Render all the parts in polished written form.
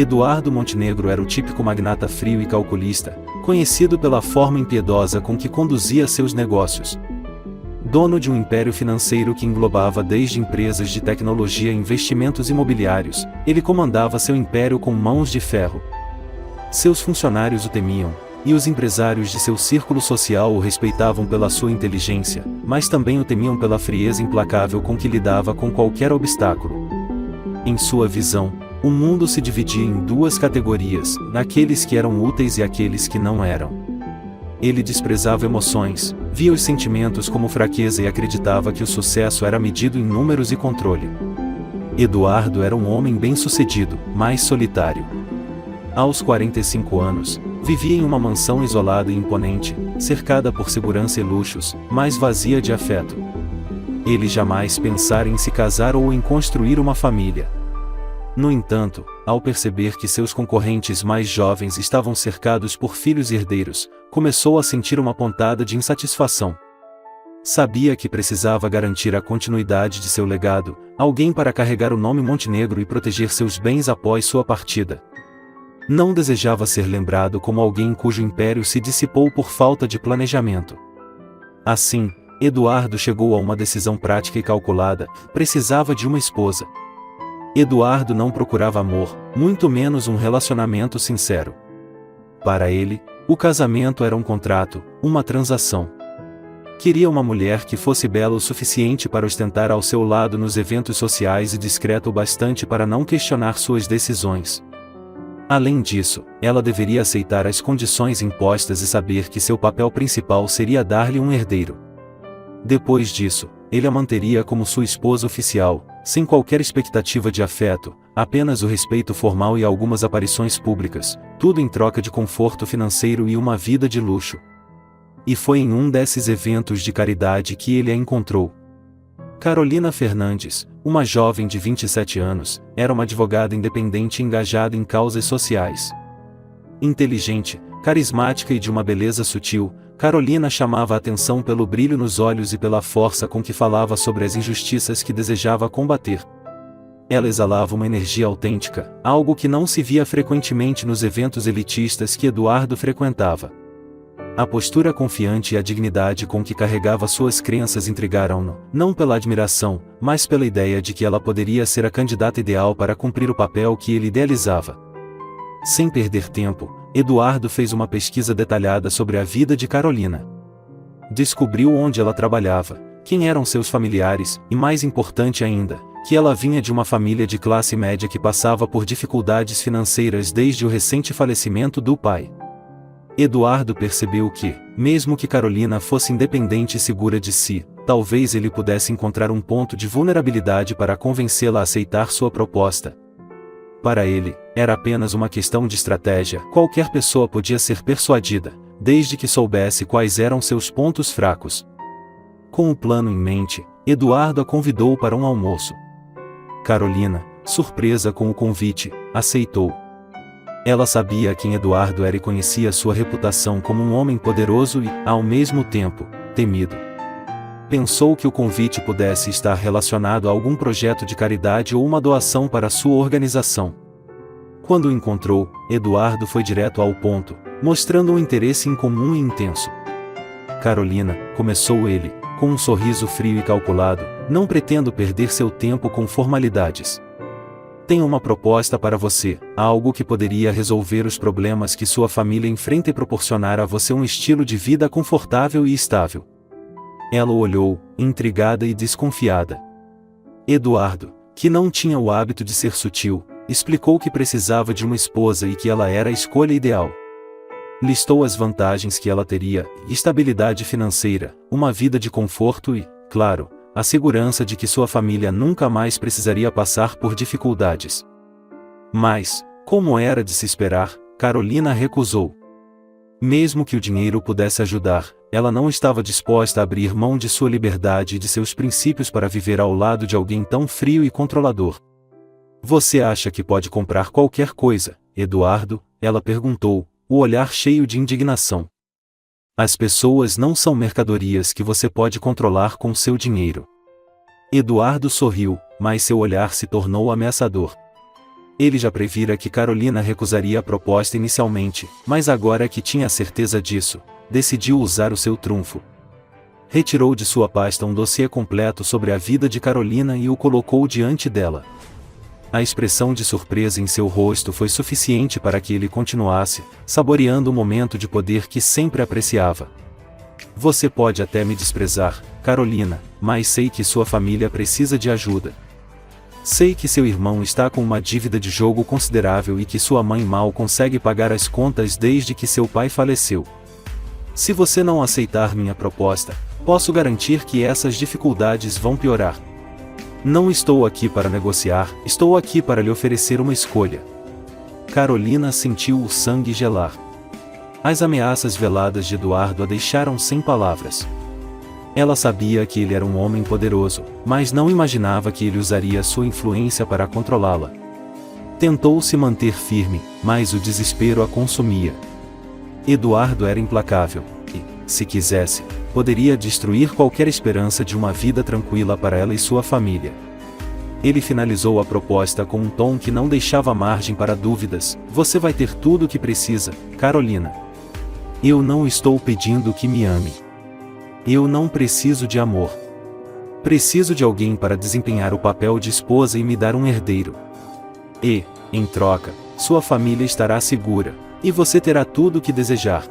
Eduardo Montenegro era o típico magnata frio e calculista, conhecido pela forma impiedosa com que conduzia seus negócios. Dono de um império financeiro que englobava desde empresas de tecnologia a investimentos imobiliários, ele comandava seu império com mãos de ferro. Seus funcionários o temiam, e os empresários de seu círculo social o respeitavam pela sua inteligência, mas também o temiam pela frieza implacável com que lidava com qualquer obstáculo. Em sua visão, o mundo se dividia em duas categorias, aqueles que eram úteis e aqueles que não eram. Ele desprezava emoções, via os sentimentos como fraqueza e acreditava que o sucesso era medido em números e controle. Eduardo era um homem bem-sucedido, mas solitário. Aos 45 anos, vivia em uma mansão isolada e imponente, cercada por segurança e luxos, mas vazia de afeto. Ele jamais pensara em se casar ou em construir uma família. No entanto, ao perceber que seus concorrentes mais jovens estavam cercados por filhos herdeiros, começou a sentir uma pontada de insatisfação. Sabia que precisava garantir a continuidade de seu legado, alguém para carregar o nome Montenegro e proteger seus bens após sua partida. Não desejava ser lembrado como alguém cujo império se dissipou por falta de planejamento. Assim, Eduardo chegou a uma decisão prática e calculada: precisava de uma esposa. Eduardo não procurava amor, muito menos um relacionamento sincero. Para ele, o casamento era um contrato, uma transação. Queria uma mulher que fosse bela o suficiente para ostentar ao seu lado nos eventos sociais e discreta o bastante para não questionar suas decisões. Além disso, ela deveria aceitar as condições impostas e saber que seu papel principal seria dar-lhe um herdeiro. Depois disso, ele a manteria como sua esposa oficial, sem qualquer expectativa de afeto, apenas o respeito formal e algumas aparições públicas, tudo em troca de conforto financeiro e uma vida de luxo. E foi em um desses eventos de caridade que ele a encontrou. Carolina Fernandes, uma jovem de 27 anos, era uma advogada independente engajada em causas sociais. Inteligente, carismática e de uma beleza sutil, Carolina chamava a atenção pelo brilho nos olhos e pela força com que falava sobre as injustiças que desejava combater. Ela exalava uma energia autêntica, algo que não se via frequentemente nos eventos elitistas que Eduardo frequentava. A postura confiante e a dignidade com que carregava suas crenças intrigaram-no, não pela admiração, mas pela ideia de que ela poderia ser a candidata ideal para cumprir o papel que ele idealizava. Sem perder tempo, Eduardo fez uma pesquisa detalhada sobre a vida de Carolina. Descobriu onde ela trabalhava, quem eram seus familiares, e mais importante ainda, que ela vinha de uma família de classe média que passava por dificuldades financeiras desde o recente falecimento do pai. Eduardo percebeu que, mesmo que Carolina fosse independente e segura de si, talvez ele pudesse encontrar um ponto de vulnerabilidade para convencê-la a aceitar sua proposta. Para ele, era apenas uma questão de estratégia. Qualquer pessoa podia ser persuadida, desde que soubesse quais eram seus pontos fracos. Com o plano em mente, Eduardo a convidou para um almoço. Carolina, surpresa com o convite, aceitou. Ela sabia quem Eduardo era e conhecia sua reputação como um homem poderoso e, ao mesmo tempo, temido. Pensou que o convite pudesse estar relacionado a algum projeto de caridade ou uma doação para sua organização. Quando o encontrou, Eduardo foi direto ao ponto, mostrando um interesse incomum e intenso. Carolina, começou ele, com um sorriso frio e calculado, não pretendo perder seu tempo com formalidades. Tenho uma proposta para você, algo que poderia resolver os problemas que sua família enfrenta e proporcionar a você um estilo de vida confortável e estável. Ela o olhou, intrigada e desconfiada. Eduardo, que não tinha o hábito de ser sutil, explicou que precisava de uma esposa e que ela era a escolha ideal. Listou as vantagens que ela teria: estabilidade financeira, uma vida de conforto e, claro, a segurança de que sua família nunca mais precisaria passar por dificuldades. Mas, como era de se esperar, Carolina recusou. Mesmo que o dinheiro pudesse ajudar, ela não estava disposta a abrir mão de sua liberdade e de seus princípios para viver ao lado de alguém tão frio e controlador. Você acha que pode comprar qualquer coisa, Eduardo? Ela perguntou, o olhar cheio de indignação. As pessoas não são mercadorias que você pode controlar com seu dinheiro. Eduardo sorriu, mas seu olhar se tornou ameaçador. Ele já previra que Carolina recusaria a proposta inicialmente, mas agora que tinha a certeza disso, decidiu usar o seu trunfo. Retirou de sua pasta um dossiê completo sobre a vida de Carolina e o colocou diante dela. A expressão de surpresa em seu rosto foi suficiente para que ele continuasse, saboreando o momento de poder que sempre apreciava. Você pode até me desprezar, Carolina, mas sei que sua família precisa de ajuda. Sei que seu irmão está com uma dívida de jogo considerável e que sua mãe mal consegue pagar as contas desde que seu pai faleceu. Se você não aceitar minha proposta, posso garantir que essas dificuldades vão piorar. Não estou aqui para negociar, estou aqui para lhe oferecer uma escolha. Carolina sentiu o sangue gelar. As ameaças veladas de Eduardo a deixaram sem palavras. Ela sabia que ele era um homem poderoso, mas não imaginava que ele usaria sua influência para controlá-la. Tentou se manter firme, mas o desespero a consumia. Eduardo era implacável, e, se quisesse, poderia destruir qualquer esperança de uma vida tranquila para ela e sua família. Ele finalizou a proposta com um tom que não deixava margem para dúvidas: você vai ter tudo o que precisa, Carolina. Eu não estou pedindo que me ame. Eu não preciso de amor. Preciso de alguém para desempenhar o papel de esposa e me dar um herdeiro. E, em troca, sua família estará segura, e você terá tudo o que desejar.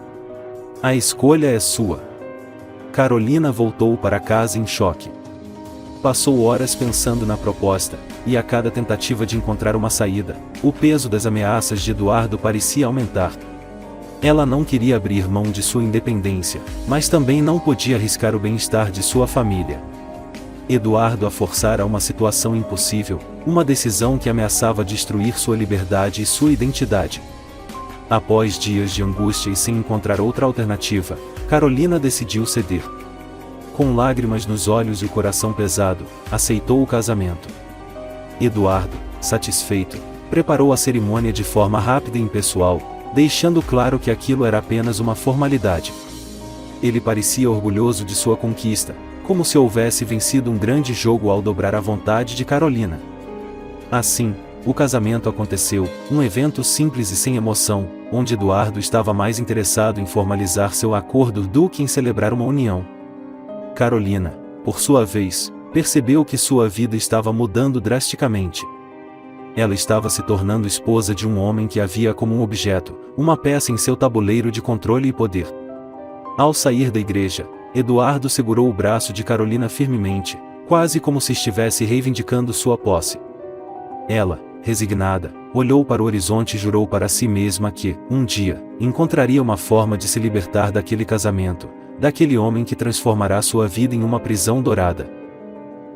A escolha é sua. Carolina voltou para casa em choque. Passou horas pensando na proposta, e a cada tentativa de encontrar uma saída, o peso das ameaças de Eduardo parecia aumentar. Ela não queria abrir mão de sua independência, mas também não podia arriscar o bem-estar de sua família. Eduardo a forçara a uma situação impossível, uma decisão que ameaçava destruir sua liberdade e sua identidade. Após dias de angústia e sem encontrar outra alternativa, Carolina decidiu ceder. Com lágrimas nos olhos e o coração pesado, aceitou o casamento. Eduardo, satisfeito, preparou a cerimônia de forma rápida e impessoal, deixando claro que aquilo era apenas uma formalidade. Ele parecia orgulhoso de sua conquista, como se houvesse vencido um grande jogo ao dobrar a vontade de Carolina. Assim, o casamento aconteceu, um evento simples e sem emoção, onde Eduardo estava mais interessado em formalizar seu acordo do que em celebrar uma união. Carolina, por sua vez, percebeu que sua vida estava mudando drasticamente. Ela estava se tornando esposa de um homem que a via como um objeto, uma peça em seu tabuleiro de controle e poder. Ao sair da igreja, Eduardo segurou o braço de Carolina firmemente, quase como se estivesse reivindicando sua posse. Ela, resignada, olhou para o horizonte e jurou para si mesma que, um dia, encontraria uma forma de se libertar daquele casamento, daquele homem que transformará sua vida em uma prisão dourada.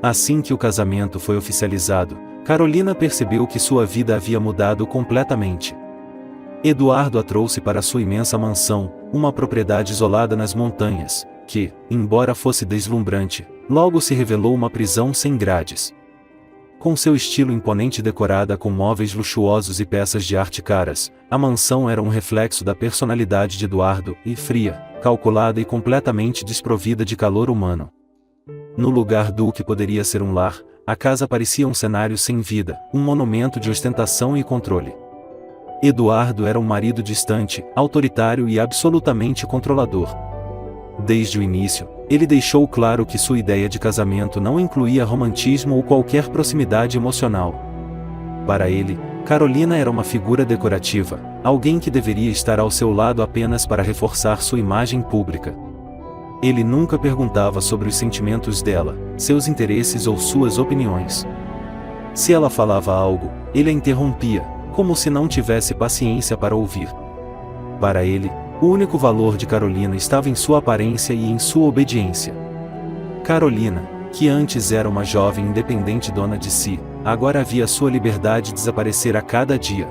Assim que o casamento foi oficializado, Carolina percebeu que sua vida havia mudado completamente. Eduardo a trouxe para sua imensa mansão, uma propriedade isolada nas montanhas, que, embora fosse deslumbrante, logo se revelou uma prisão sem grades. Com seu estilo imponente decorada com móveis luxuosos e peças de arte caras, a mansão era um reflexo da personalidade de Eduardo, e fria, calculada e completamente desprovida de calor humano. No lugar do que poderia ser um lar, a casa parecia um cenário sem vida, um monumento de ostentação e controle. Eduardo era um marido distante, autoritário e absolutamente controlador. Desde o início, ele deixou claro que sua ideia de casamento não incluía romantismo ou qualquer proximidade emocional. Para ele, Carolina era uma figura decorativa, alguém que deveria estar ao seu lado apenas para reforçar sua imagem pública. Ele nunca perguntava sobre os sentimentos dela, seus interesses ou suas opiniões. Se ela falava algo, ele a interrompia, como se não tivesse paciência para ouvir. Para ele, o único valor de Carolina estava em sua aparência e em sua obediência. Carolina, que antes era uma jovem independente dona de si, agora via sua liberdade desaparecer a cada dia.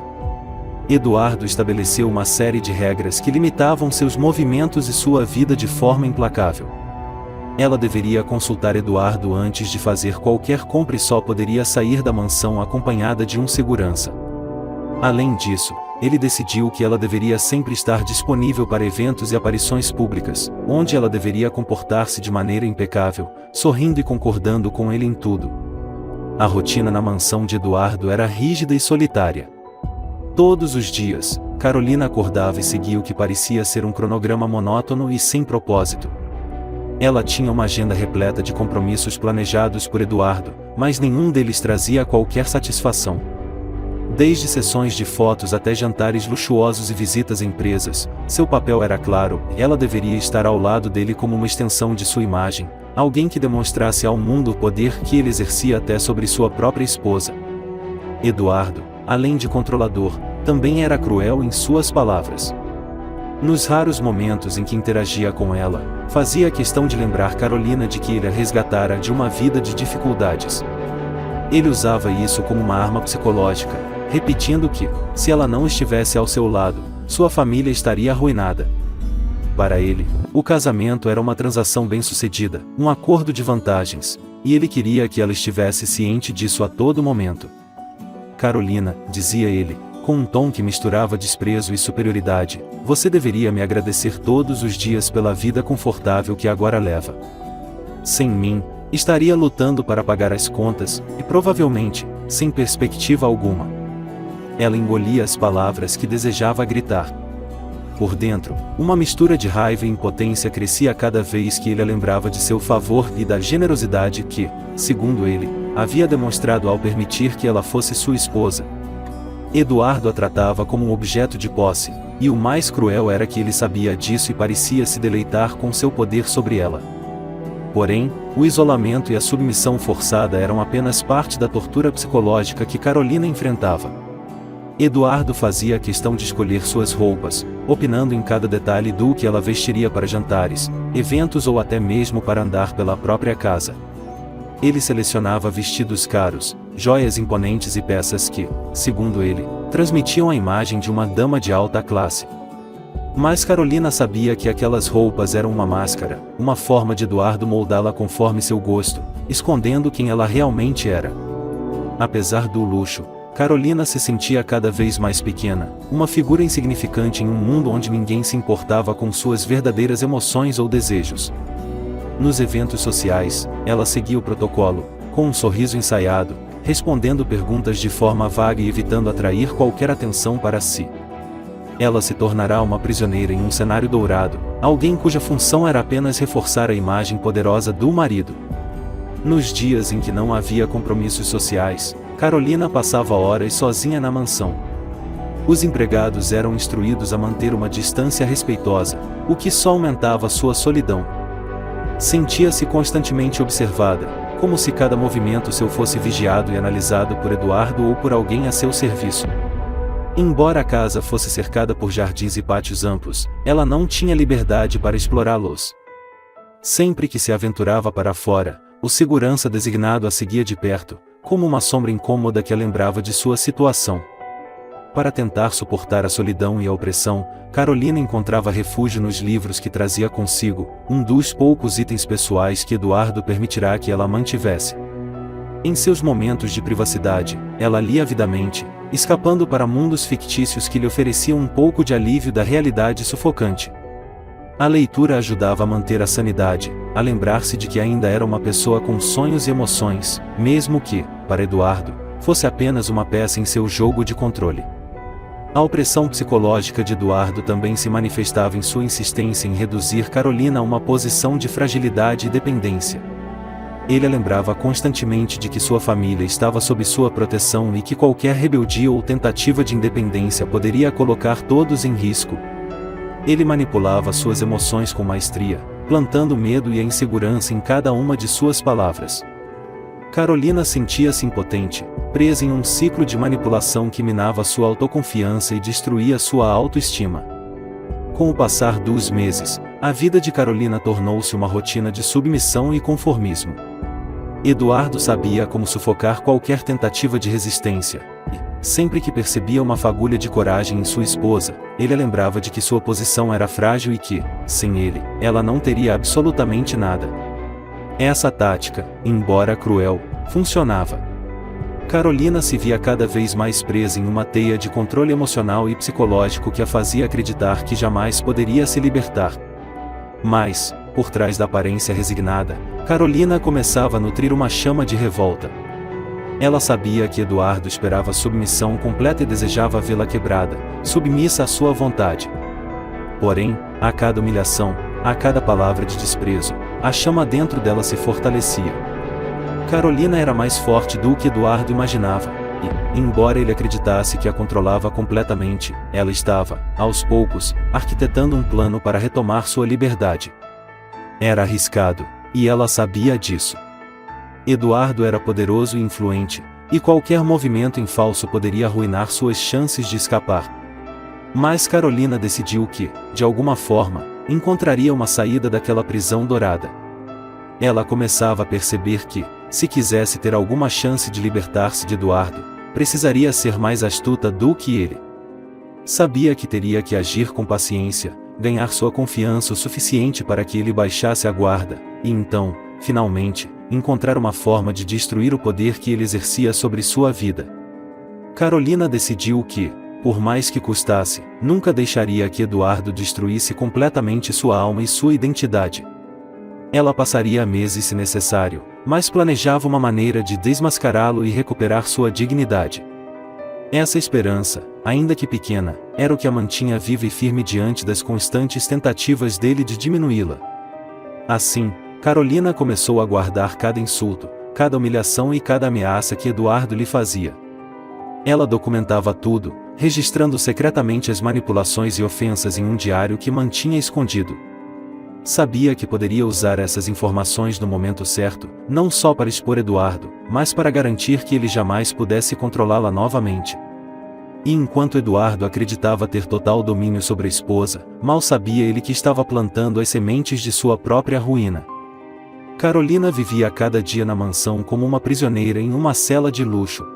Eduardo estabeleceu uma série de regras que limitavam seus movimentos e sua vida de forma implacável. Ela deveria consultar Eduardo antes de fazer qualquer compra e só poderia sair da mansão acompanhada de um segurança. Além disso, ele decidiu que ela deveria sempre estar disponível para eventos e aparições públicas, onde ela deveria comportar-se de maneira impecável, sorrindo e concordando com ele em tudo. A rotina na mansão de Eduardo era rígida e solitária. Todos os dias, Carolina acordava e seguia o que parecia ser um cronograma monótono e sem propósito. Ela tinha uma agenda repleta de compromissos planejados por Eduardo, mas nenhum deles trazia qualquer satisfação. Desde sessões de fotos até jantares luxuosos e visitas em empresas, seu papel era claro: ela deveria estar ao lado dele como uma extensão de sua imagem, alguém que demonstrasse ao mundo o poder que ele exercia até sobre sua própria esposa. Eduardo, além de controlador, também era cruel em suas palavras. Nos raros momentos em que interagia com ela, fazia questão de lembrar Carolina de que ele a resgatara de uma vida de dificuldades. Ele usava isso como uma arma psicológica, repetindo que, se ela não estivesse ao seu lado, sua família estaria arruinada. Para ele, o casamento era uma transação bem-sucedida, um acordo de vantagens, e ele queria que ela estivesse ciente disso a todo momento. Carolina, dizia ele, com um tom que misturava desprezo e superioridade, você deveria me agradecer todos os dias pela vida confortável que agora leva. Sem mim, estaria lutando para pagar as contas, e provavelmente, sem perspectiva alguma. Ela engolia as palavras que desejava gritar. Por dentro, uma mistura de raiva e impotência crescia cada vez que ele a lembrava de seu favor e da generosidade que, segundo ele, havia demonstrado ao permitir que ela fosse sua esposa. Eduardo a tratava como um objeto de posse, e o mais cruel era que ele sabia disso e parecia se deleitar com seu poder sobre ela. Porém, o isolamento e a submissão forçada eram apenas parte da tortura psicológica que Carolina enfrentava. Eduardo fazia questão de escolher suas roupas, opinando em cada detalhe do que ela vestiria para jantares, eventos ou até mesmo para andar pela própria casa. Ele selecionava vestidos caros, joias imponentes e peças que, segundo ele, transmitiam a imagem de uma dama de alta classe. Mas Carolina sabia que aquelas roupas eram uma máscara, uma forma de Eduardo moldá-la conforme seu gosto, escondendo quem ela realmente era. Apesar do luxo, Carolina se sentia cada vez mais pequena, uma figura insignificante em um mundo onde ninguém se importava com suas verdadeiras emoções ou desejos. Nos eventos sociais, ela seguia o protocolo, com um sorriso ensaiado, respondendo perguntas de forma vaga e evitando atrair qualquer atenção para si. Ela se tornará uma prisioneira em um cenário dourado, alguém cuja função era apenas reforçar a imagem poderosa do marido. Nos dias em que não havia compromissos sociais, Carolina passava horas sozinha na mansão. Os empregados eram instruídos a manter uma distância respeitosa, o que só aumentava sua solidão. Sentia-se constantemente observada, como se cada movimento seu fosse vigiado e analisado por Eduardo ou por alguém a seu serviço. Embora a casa fosse cercada por jardins e pátios amplos, ela não tinha liberdade para explorá-los. Sempre que se aventurava para fora, o segurança designado a seguia de perto, como uma sombra incômoda que a lembrava de sua situação. Para tentar suportar a solidão e a opressão, Carolina encontrava refúgio nos livros que trazia consigo, um dos poucos itens pessoais que Eduardo permitirá que ela mantivesse. Em seus momentos de privacidade, ela lia avidamente, escapando para mundos fictícios que lhe ofereciam um pouco de alívio da realidade sufocante. A leitura ajudava a manter a sanidade, a lembrar-se de que ainda era uma pessoa com sonhos e emoções, mesmo que, para Eduardo, fosse apenas uma peça em seu jogo de controle. A opressão psicológica de Eduardo também se manifestava em sua insistência em reduzir Carolina a uma posição de fragilidade e dependência. Ele a lembrava constantemente de que sua família estava sob sua proteção e que qualquer rebeldia ou tentativa de independência poderia colocar todos em risco. Ele manipulava suas emoções com maestria, plantando medo e a insegurança em cada uma de suas palavras. Carolina sentia-se impotente, presa em um ciclo de manipulação que minava sua autoconfiança e destruía sua autoestima. Com o passar dos meses, a vida de Carolina tornou-se uma rotina de submissão e conformismo. Eduardo sabia como sufocar qualquer tentativa de resistência, e, sempre que percebia uma fagulha de coragem em sua esposa, ele a lembrava de que sua posição era frágil e que, sem ele, ela não teria absolutamente nada. Essa tática, embora cruel, funcionava. Carolina se via cada vez mais presa em uma teia de controle emocional e psicológico que a fazia acreditar que jamais poderia se libertar. Mas, por trás da aparência resignada, Carolina começava a nutrir uma chama de revolta. Ela sabia que Eduardo esperava submissão completa e desejava vê-la quebrada, submissa à sua vontade. Porém, a cada humilhação, a cada palavra de desprezo, a chama dentro dela se fortalecia. Carolina era mais forte do que Eduardo imaginava, e, embora ele acreditasse que a controlava completamente, ela estava, aos poucos, arquitetando um plano para retomar sua liberdade. Era arriscado, e ela sabia disso. Eduardo era poderoso e influente, e qualquer movimento em falso poderia arruinar suas chances de escapar. Mas Carolina decidiu que, de alguma forma, encontraria uma saída daquela prisão dourada. Ela começava a perceber que, se quisesse ter alguma chance de libertar-se de Eduardo, precisaria ser mais astuta do que ele. Sabia que teria que agir com paciência, ganhar sua confiança o suficiente para que ele baixasse a guarda, e então, finalmente, encontrar uma forma de destruir o poder que ele exercia sobre sua vida. Carolina decidiu que, por mais que custasse, nunca deixaria que Eduardo destruísse completamente sua alma e sua identidade. Ela passaria meses se necessário, mas planejava uma maneira de desmascará-lo e recuperar sua dignidade. Essa esperança, ainda que pequena, era o que a mantinha viva e firme diante das constantes tentativas dele de diminuí-la. Assim, Carolina começou a guardar cada insulto, cada humilhação e cada ameaça que Eduardo lhe fazia. Ela documentava tudo, registrando secretamente as manipulações e ofensas em um diário que mantinha escondido. Sabia que poderia usar essas informações no momento certo, não só para expor Eduardo, mas para garantir que ele jamais pudesse controlá-la novamente. E enquanto Eduardo acreditava ter total domínio sobre a esposa, mal sabia ele que estava plantando as sementes de sua própria ruína. Carolina vivia cada dia na mansão como uma prisioneira em uma cela de luxo.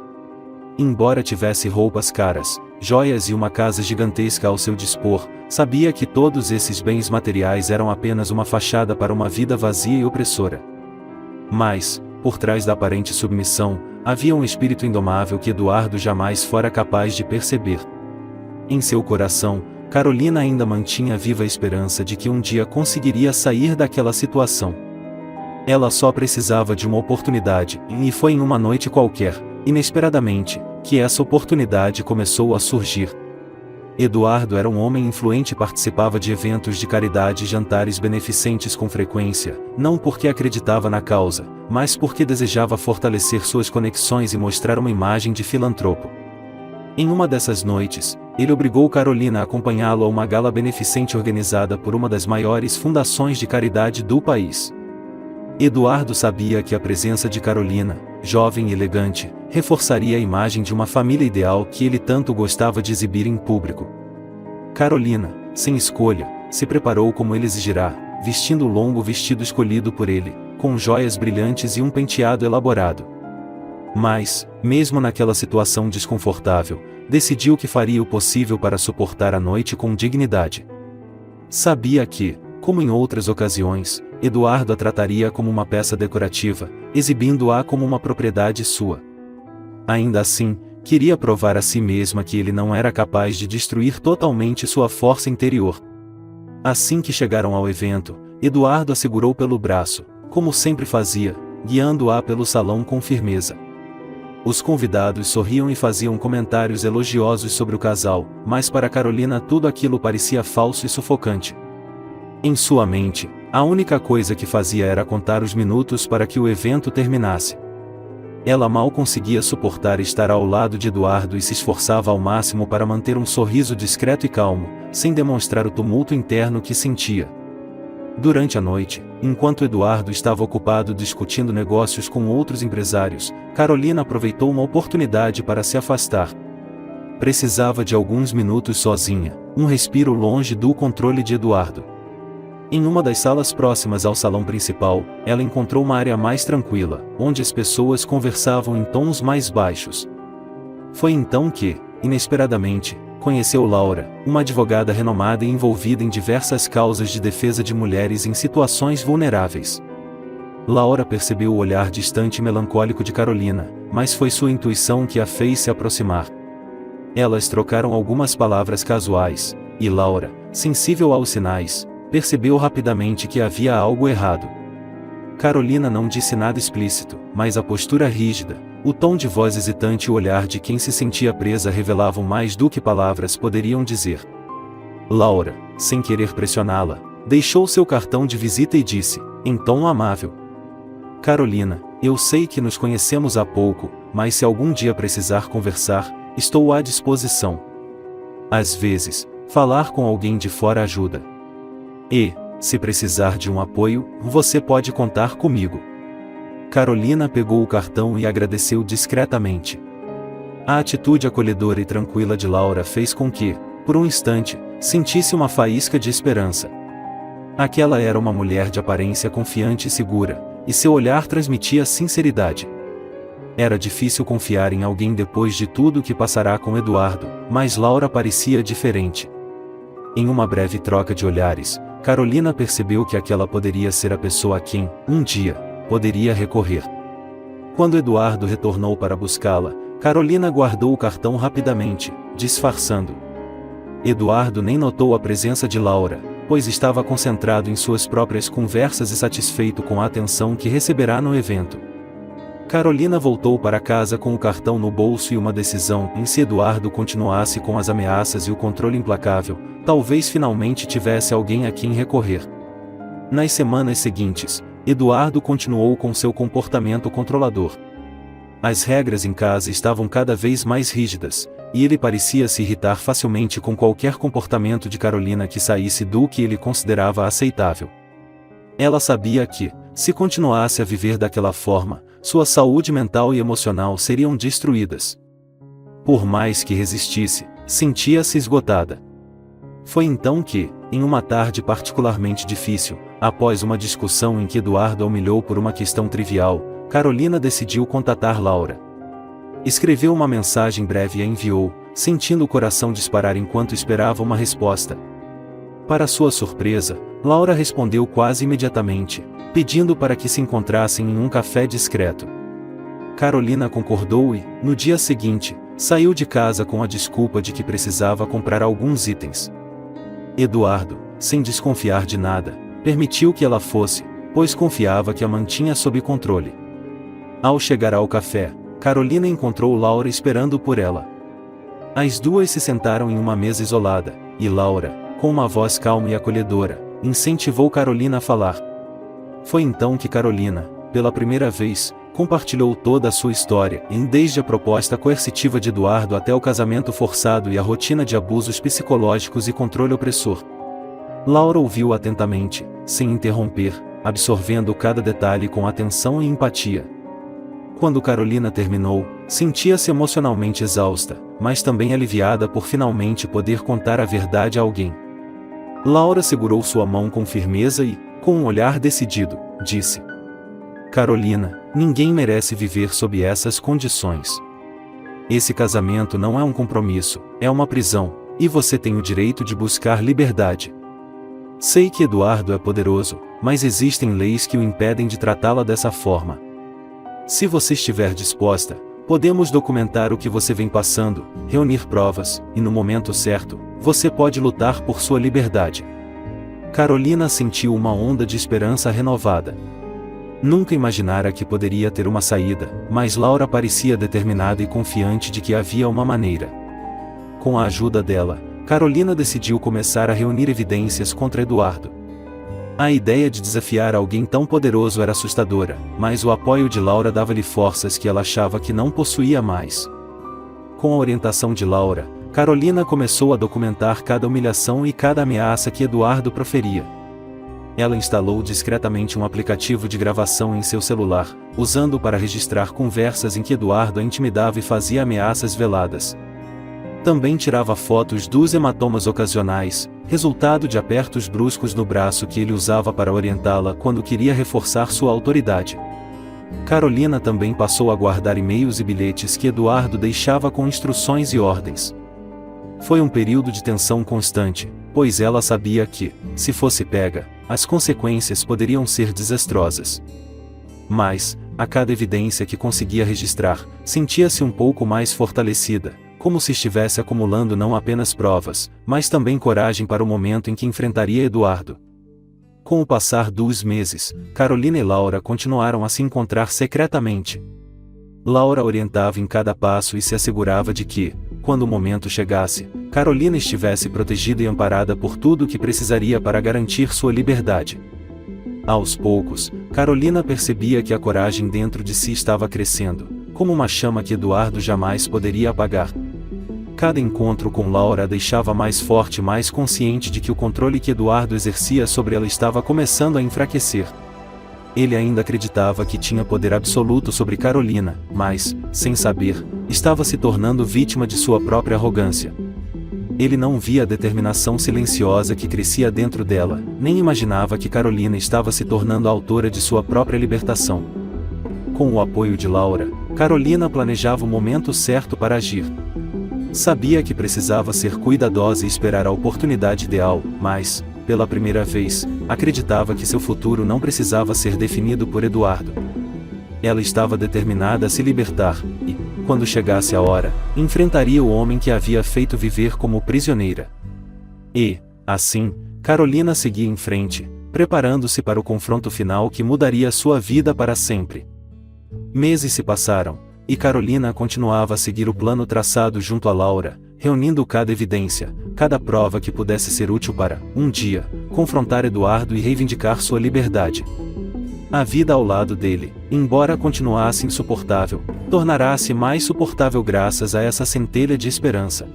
Embora tivesse roupas caras, joias e uma casa gigantesca ao seu dispor, sabia que todos esses bens materiais eram apenas uma fachada para uma vida vazia e opressora. Mas, por trás da aparente submissão, havia um espírito indomável que Eduardo jamais fora capaz de perceber. Em seu coração, Carolina ainda mantinha viva a esperança de que um dia conseguiria sair daquela situação. Ela só precisava de uma oportunidade, e foi em uma noite qualquer, inesperadamente, que essa oportunidade começou a surgir. Eduardo era um homem influente e participava de eventos de caridade e jantares beneficentes com frequência, não porque acreditava na causa, mas porque desejava fortalecer suas conexões e mostrar uma imagem de filantropo. Em uma dessas noites, ele obrigou Carolina a acompanhá-lo a uma gala beneficente organizada por uma das maiores fundações de caridade do país. Eduardo sabia que a presença de Carolina, jovem e elegante, reforçaria a imagem de uma família ideal que ele tanto gostava de exibir em público. Carolina, sem escolha, se preparou como ele exigirá, vestindo o longo vestido escolhido por ele, com joias brilhantes e um penteado elaborado. Mas, mesmo naquela situação desconfortável, decidiu que faria o possível para suportar a noite com dignidade. Sabia que, como em outras ocasiões, Eduardo a trataria como uma peça decorativa, exibindo-a como uma propriedade sua. Ainda assim, queria provar a si mesma que ele não era capaz de destruir totalmente sua força interior. Assim que chegaram ao evento, Eduardo a segurou pelo braço, como sempre fazia, guiando-a pelo salão com firmeza. Os convidados sorriam e faziam comentários elogiosos sobre o casal, mas para Carolina tudo aquilo parecia falso e sufocante. Em sua mente, a única coisa que fazia era contar os minutos para que o evento terminasse. Ela mal conseguia suportar estar ao lado de Eduardo e se esforçava ao máximo para manter um sorriso discreto e calmo, sem demonstrar o tumulto interno que sentia. Durante a noite, enquanto Eduardo estava ocupado discutindo negócios com outros empresários, Carolina aproveitou uma oportunidade para se afastar. Precisava de alguns minutos sozinha, um respiro longe do controle de Eduardo. Em uma das salas próximas ao salão principal, ela encontrou uma área mais tranquila, onde as pessoas conversavam em tons mais baixos. Foi então que, inesperadamente, conheceu Laura, uma advogada renomada e envolvida em diversas causas de defesa de mulheres em situações vulneráveis. Laura percebeu o olhar distante e melancólico de Carolina, mas foi sua intuição que a fez se aproximar. Elas trocaram algumas palavras casuais, e Laura, sensível aos sinais, percebeu rapidamente que havia algo errado. Carolina não disse nada explícito, mas a postura rígida, O tom de voz hesitante e o olhar de quem se sentia presa revelavam mais do que palavras poderiam dizer. Laura, sem querer pressioná-la, deixou seu cartão de visita e disse, em tom amável: Carolina, eu sei que nos conhecemos há pouco, mas se algum dia precisar conversar, estou à disposição. Às vezes, falar com alguém de fora ajuda. E, se precisar de um apoio, você pode contar comigo. Carolina pegou o cartão e agradeceu discretamente. A atitude acolhedora e tranquila de Laura fez com que, por um instante, sentisse uma faísca de esperança. Aquela era uma mulher de aparência confiante e segura, e seu olhar transmitia sinceridade. Era difícil confiar em alguém depois de tudo que passará com Eduardo, mas Laura parecia diferente. Em uma breve troca de olhares, Carolina percebeu que aquela poderia ser a pessoa a quem, um dia, poderia recorrer. Quando Eduardo retornou para buscá-la, Carolina guardou o cartão rapidamente, disfarçando. Eduardo nem notou a presença de Laura, pois estava concentrado em suas próprias conversas e satisfeito com a atenção que receberá no evento. Carolina voltou para casa com o cartão no bolso e uma decisão em se Eduardo continuasse com as ameaças e o controle implacável, talvez finalmente tivesse alguém a quem recorrer. Nas semanas seguintes, Eduardo continuou com seu comportamento controlador. As regras em casa estavam cada vez mais rígidas, e ele parecia se irritar facilmente com qualquer comportamento de Carolina que saísse do que ele considerava aceitável. Ela sabia que, se continuasse a viver daquela forma, sua saúde mental e emocional seriam destruídas. Por mais que resistisse, sentia-se esgotada. Foi então que, em uma tarde particularmente difícil, após uma discussão em que Eduardo a humilhou por uma questão trivial, Carolina decidiu contatar Laura. Escreveu uma mensagem breve e a enviou, sentindo o coração disparar enquanto esperava uma resposta. Para sua surpresa, Laura respondeu quase imediatamente, pedindo para que se encontrassem em um café discreto. Carolina concordou e, no dia seguinte, saiu de casa com a desculpa de que precisava comprar alguns itens. Eduardo, sem desconfiar de nada, permitiu que ela fosse, pois confiava que a mantinha sob controle. Ao chegar ao café, Carolina encontrou Laura esperando por ela. As duas se sentaram em uma mesa isolada, e Laura, com uma voz calma e acolhedora, incentivou Carolina a falar. Foi então que Carolina, pela primeira vez, compartilhou toda a sua história, desde a proposta coercitiva de Eduardo até o casamento forçado e a rotina de abusos psicológicos e controle opressor. Laura ouviu atentamente, sem interromper, absorvendo cada detalhe com atenção e empatia. Quando Carolina terminou, sentia-se emocionalmente exausta, mas também aliviada por finalmente poder contar a verdade a alguém. Laura segurou sua mão com firmeza e, com um olhar decidido, disse: Carolina, ninguém merece viver sob essas condições. Esse casamento não é um compromisso, é uma prisão, e você tem o direito de buscar liberdade. Sei que Eduardo é poderoso, mas existem leis que o impedem de tratá-la dessa forma. Se você estiver disposta, podemos documentar o que você vem passando, reunir provas, e no momento certo, você pode lutar por sua liberdade. Carolina sentiu uma onda de esperança renovada. Nunca imaginara que poderia ter uma saída, mas Laura parecia determinada e confiante de que havia uma maneira. Com a ajuda dela, Carolina decidiu começar a reunir evidências contra Eduardo. A ideia de desafiar alguém tão poderoso era assustadora, mas o apoio de Laura dava-lhe forças que ela achava que não possuía mais. Com a orientação de Laura, Carolina começou a documentar cada humilhação e cada ameaça que Eduardo proferia. Ela instalou discretamente um aplicativo de gravação em seu celular, usando-o para registrar conversas em que Eduardo a intimidava e fazia ameaças veladas. Também tirava fotos dos hematomas ocasionais, resultado de apertos bruscos no braço que ele usava para orientá-la quando queria reforçar sua autoridade. Carolina também passou a guardar e-mails e bilhetes que Eduardo deixava com instruções e ordens. Foi um período de tensão constante, pois ela sabia que, se fosse pega, as consequências poderiam ser desastrosas. Mas, a cada evidência que conseguia registrar, sentia-se um pouco mais fortalecida, como se estivesse acumulando não apenas provas, mas também coragem para o momento em que enfrentaria Eduardo. Com o passar dos meses, Carolina e Laura continuaram a se encontrar secretamente. Laura orientava em cada passo e se assegurava de que, quando o momento chegasse, Carolina estivesse protegida e amparada por tudo o que precisaria para garantir sua liberdade. Aos poucos, Carolina percebia que a coragem dentro de si estava crescendo, como uma chama que Eduardo jamais poderia apagar. Cada encontro com Laura a deixava mais forte e mais consciente de que o controle que Eduardo exercia sobre ela estava começando a enfraquecer. Ele ainda acreditava que tinha poder absoluto sobre Carolina, mas, sem saber, estava se tornando vítima de sua própria arrogância. Ele não via a determinação silenciosa que crescia dentro dela, nem imaginava que Carolina estava se tornando a autora de sua própria libertação. Com o apoio de Laura, Carolina planejava o momento certo para agir. Sabia que precisava ser cuidadosa e esperar a oportunidade ideal, mas, pela primeira vez, acreditava que seu futuro não precisava ser definido por Eduardo. Ela estava determinada a se libertar, e, quando chegasse a hora, enfrentaria o homem que a havia feito viver como prisioneira. E, assim, Carolina seguia em frente, preparando-se para o confronto final que mudaria sua vida para sempre. Meses se passaram, e Carolina continuava a seguir o plano traçado junto a Laura, reunindo cada evidência, cada prova que pudesse ser útil para, um dia, confrontar Eduardo e reivindicar sua liberdade. A vida ao lado dele, embora continuasse insuportável, tornará-se mais suportável graças a essa centelha de esperança.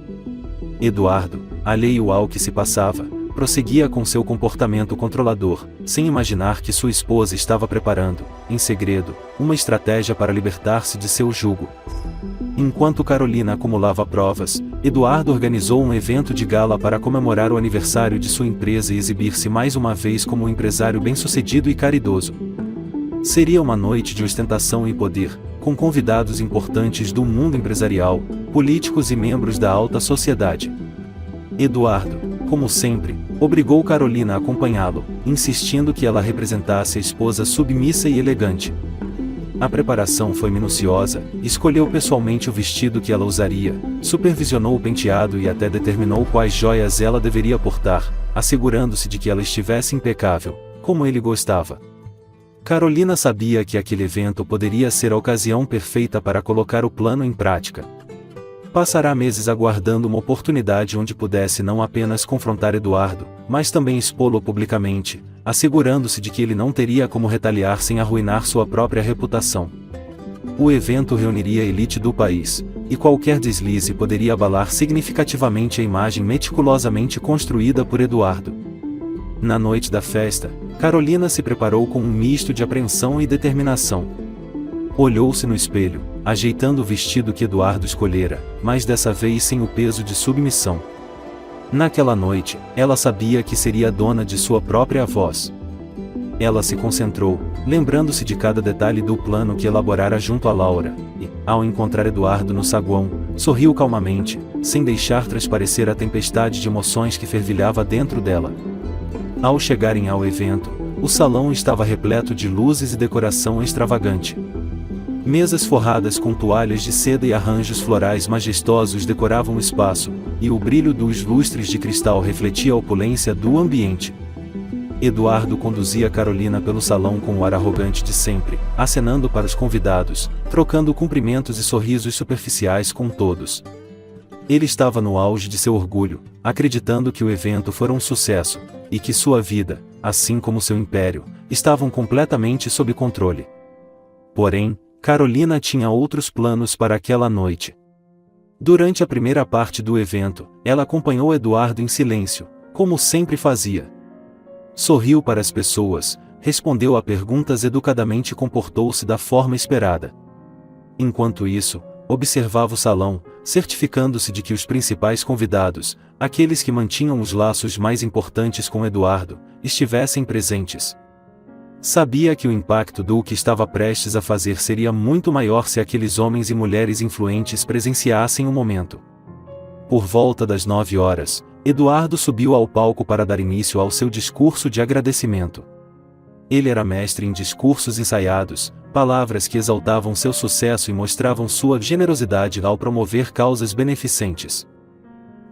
Eduardo, alheio ao que se passava, prosseguia com seu comportamento controlador, sem imaginar que sua esposa estava preparando, em segredo, uma estratégia para libertar-se de seu jugo. Enquanto Carolina acumulava provas, Eduardo organizou um evento de gala para comemorar o aniversário de sua empresa e exibir-se mais uma vez como um empresário bem-sucedido e caridoso. Seria uma noite de ostentação e poder, com convidados importantes do mundo empresarial, políticos e membros da alta sociedade. Eduardo, como sempre, obrigou Carolina a acompanhá-lo, insistindo que ela representasse a esposa submissa e elegante. A preparação foi minuciosa, escolheu pessoalmente o vestido que ela usaria, supervisionou o penteado e até determinou quais joias ela deveria portar, assegurando-se de que ela estivesse impecável, como ele gostava. Carolina sabia que aquele evento poderia ser a ocasião perfeita para colocar o plano em prática. Passará meses aguardando uma oportunidade onde pudesse não apenas confrontar Eduardo, mas também expô-lo publicamente, assegurando-se de que ele não teria como retaliar sem arruinar sua própria reputação. O evento reuniria a elite do país, e qualquer deslize poderia abalar significativamente a imagem meticulosamente construída por Eduardo. Na noite da festa, Carolina se preparou com um misto de apreensão e determinação. Olhou-se no espelho, ajeitando o vestido que Eduardo escolhera, mas dessa vez sem o peso de submissão. Naquela noite, ela sabia que seria dona de sua própria voz. Ela se concentrou, lembrando-se de cada detalhe do plano que elaborara junto a Laura, e, ao encontrar Eduardo no saguão, sorriu calmamente, sem deixar transparecer a tempestade de emoções que fervilhava dentro dela. Ao chegarem ao evento, o salão estava repleto de luzes e decoração extravagante. Mesas forradas com toalhas de seda e arranjos florais majestosos decoravam o espaço, e o brilho dos lustres de cristal refletia a opulência do ambiente. Eduardo conduzia Carolina pelo salão com o ar arrogante de sempre, acenando para os convidados, trocando cumprimentos e sorrisos superficiais com todos. Ele estava no auge de seu orgulho, acreditando que o evento fora um sucesso, e que sua vida, assim como seu império, estavam completamente sob controle. Porém, Carolina tinha outros planos para aquela noite. Durante a primeira parte do evento, ela acompanhou Eduardo em silêncio, como sempre fazia. Sorriu para as pessoas, respondeu a perguntas educadamente e comportou-se da forma esperada. Enquanto isso, observava o salão, certificando-se de que os principais convidados, aqueles que mantinham os laços mais importantes com Eduardo, estivessem presentes. Sabia que o impacto do que estava prestes a fazer seria muito maior se aqueles homens e mulheres influentes presenciassem o momento. Por volta das 9 horas, Eduardo subiu ao palco para dar início ao seu discurso de agradecimento. Ele era mestre em discursos ensaiados, palavras que exaltavam seu sucesso e mostravam sua generosidade ao promover causas beneficentes.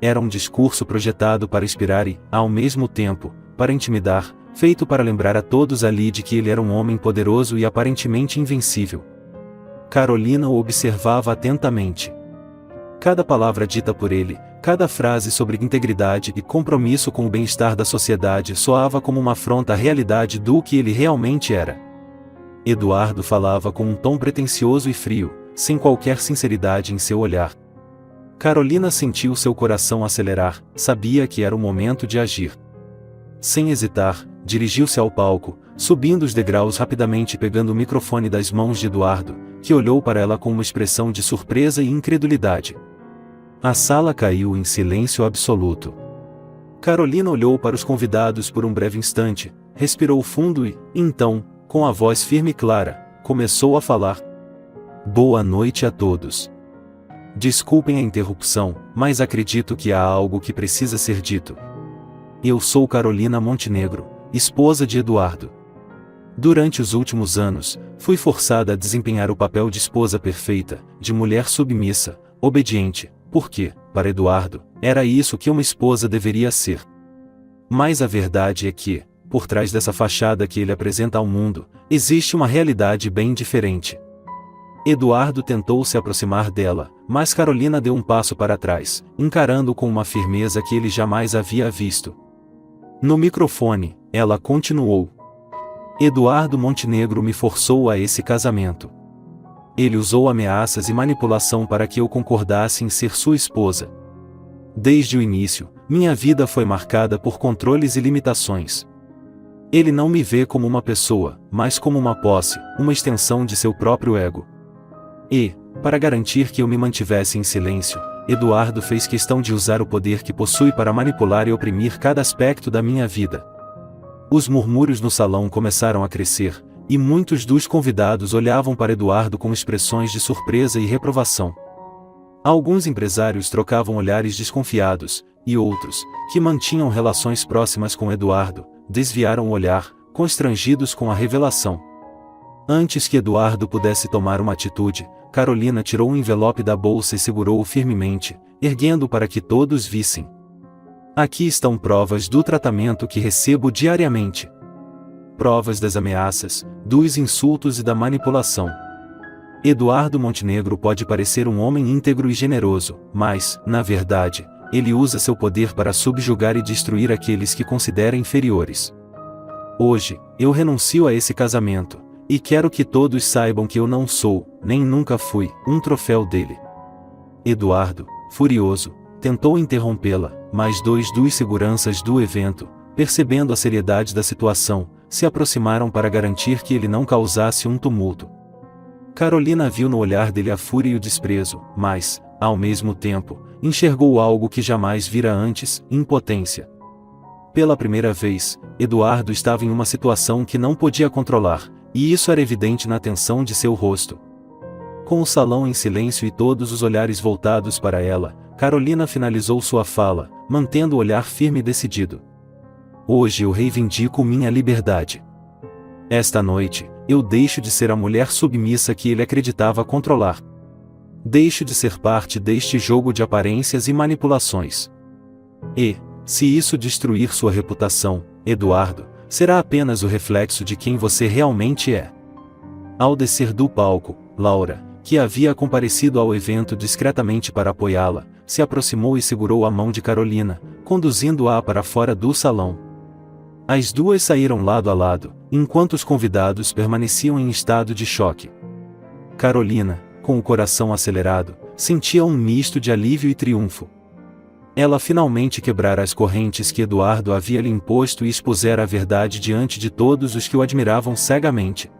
Era um discurso projetado para inspirar e, ao mesmo tempo, para intimidar, feito para lembrar a todos ali de que ele era um homem poderoso e aparentemente invencível. Carolina o observava atentamente. Cada palavra dita por ele, cada frase sobre integridade e compromisso com o bem-estar da sociedade soava como uma afronta à realidade do que ele realmente era. Eduardo falava com um tom pretensioso e frio, sem qualquer sinceridade em seu olhar. Carolina sentiu seu coração acelerar, sabia que era o momento de agir. Sem hesitar, dirigiu-se ao palco, subindo os degraus rapidamente e pegando o microfone das mãos de Eduardo, que olhou para ela com uma expressão de surpresa e incredulidade. A sala caiu em silêncio absoluto. Carolina olhou para os convidados por um breve instante, respirou fundo e, então, com a voz firme e clara, começou a falar. Boa noite a todos. Desculpem a interrupção, mas acredito que há algo que precisa ser dito. Eu sou Carolina Montenegro, esposa de Eduardo. Durante os últimos anos, fui forçada a desempenhar o papel de esposa perfeita, de mulher submissa, obediente, porque, para Eduardo, era isso que uma esposa deveria ser. Mas a verdade é que, por trás dessa fachada que ele apresenta ao mundo, existe uma realidade bem diferente. Eduardo tentou se aproximar dela, mas Carolina deu um passo para trás, encarando-o com uma firmeza que ele jamais havia visto. No microfone, ela continuou. Eduardo Montenegro me forçou a esse casamento. Ele usou ameaças e manipulação para que eu concordasse em ser sua esposa. Desde o início, minha vida foi marcada por controles e limitações. Ele não me vê como uma pessoa, mas como uma posse, uma extensão de seu próprio ego. E, para garantir que eu me mantivesse em silêncio, Eduardo fez questão de usar o poder que possui para manipular e oprimir cada aspecto da minha vida. Os murmúrios no salão começaram a crescer, e muitos dos convidados olhavam para Eduardo com expressões de surpresa e reprovação. Alguns empresários trocavam olhares desconfiados, e outros, que mantinham relações próximas com Eduardo, desviaram o olhar, constrangidos com a revelação. Antes que Eduardo pudesse tomar uma atitude, Carolina tirou um envelope da bolsa e segurou-o firmemente, erguendo-o para que todos vissem. Aqui estão provas do tratamento que recebo diariamente. Provas das ameaças, dos insultos e da manipulação. Eduardo Montenegro pode parecer um homem íntegro e generoso, mas, na verdade, ele usa seu poder para subjugar e destruir aqueles que considera inferiores. Hoje, eu renuncio a esse casamento, e quero que todos saibam que eu não sou, nem nunca fui, um troféu dele. Eduardo, furioso, tentou interrompê-la, mas dois dos seguranças do evento, percebendo a seriedade da situação, se aproximaram para garantir que ele não causasse um tumulto. Carolina viu no olhar dele a fúria e o desprezo, mas, ao mesmo tempo, enxergou algo que jamais vira antes, impotência. Pela primeira vez, Eduardo estava em uma situação que não podia controlar, e isso era evidente na tensão de seu rosto. Com o salão em silêncio e todos os olhares voltados para ela, Carolina finalizou sua fala, mantendo o olhar firme e decidido. Hoje eu reivindico minha liberdade. Esta noite, eu deixo de ser a mulher submissa que ele acreditava controlar. Deixo de ser parte deste jogo de aparências e manipulações. E, se isso destruir sua reputação, Eduardo, será apenas o reflexo de quem você realmente é. Ao descer do palco, Laura, que havia comparecido ao evento discretamente para apoiá-la, se aproximou e segurou a mão de Carolina, conduzindo-a para fora do salão. As duas saíram lado a lado, enquanto os convidados permaneciam em estado de choque. Carolina, com o coração acelerado, sentia um misto de alívio e triunfo. Ela finalmente quebrara as correntes que Eduardo havia lhe imposto e expusera a verdade diante de todos os que o admiravam cegamente.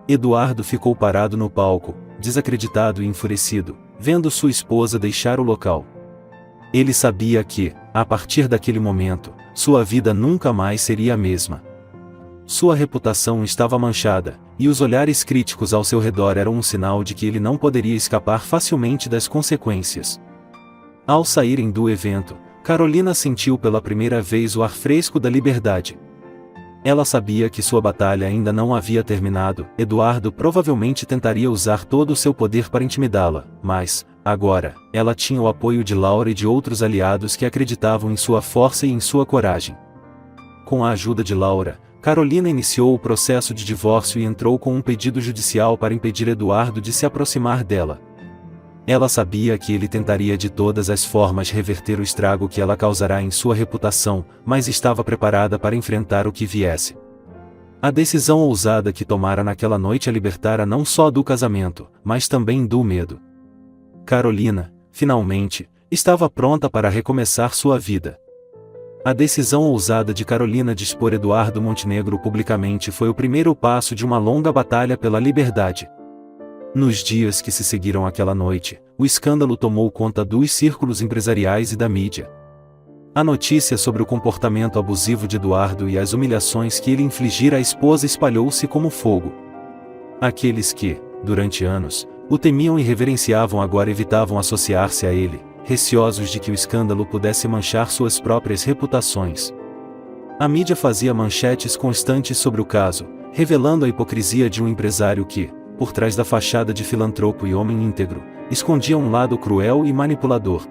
Eduardo ficou parado no palco, desacreditado e enfurecido, vendo sua esposa deixar o local. Ele sabia que, a partir daquele momento, sua vida nunca mais seria a mesma. Sua reputação estava manchada, e os olhares críticos ao seu redor eram um sinal de que ele não poderia escapar facilmente das consequências. Ao saírem do evento, Carolina sentiu pela primeira vez o ar fresco da liberdade. Ela sabia que sua batalha ainda não havia terminado, Eduardo provavelmente tentaria usar todo o seu poder para intimidá-la, mas, agora, ela tinha o apoio de Laura e de outros aliados que acreditavam em sua força e em sua coragem. Com a ajuda de Laura, Carolina iniciou o processo de divórcio e entrou com um pedido judicial para impedir Eduardo de se aproximar dela. Ela sabia que ele tentaria de todas as formas reverter o estrago que ela causará em sua reputação, mas estava preparada para enfrentar o que viesse. A decisão ousada que tomara naquela noite a libertara não só do casamento, mas também do medo. Carolina, finalmente, estava pronta para recomeçar sua vida. A decisão ousada de Carolina de expor Eduardo Montenegro publicamente foi o primeiro passo de uma longa batalha pela liberdade. Nos dias que se seguiram àquela noite, o escândalo tomou conta dos círculos empresariais e da mídia. A notícia sobre o comportamento abusivo de Eduardo e as humilhações que ele infligira à esposa espalhou-se como fogo. Aqueles que, durante anos, o temiam e reverenciavam agora evitavam associar-se a ele, receosos de que o escândalo pudesse manchar suas próprias reputações. A mídia fazia manchetes constantes sobre o caso, revelando a hipocrisia de um empresário que, por trás da fachada de filantropo e homem íntegro, escondia um lado cruel e manipulador.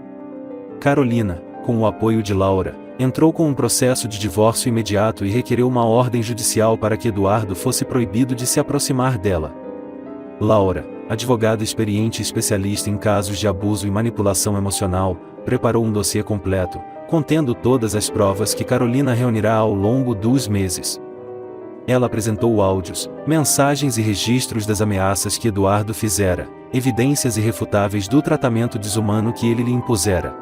Carolina, com o apoio de Laura, entrou com um processo de divórcio imediato e requereu uma ordem judicial para que Eduardo fosse proibido de se aproximar dela. Laura, advogada experiente e especialista em casos de abuso e manipulação emocional, preparou um dossiê completo, contendo todas as provas que Carolina reunirá ao longo dos meses. Ela apresentou áudios, mensagens e registros das ameaças que Eduardo fizera, evidências irrefutáveis do tratamento desumano que ele lhe impusera.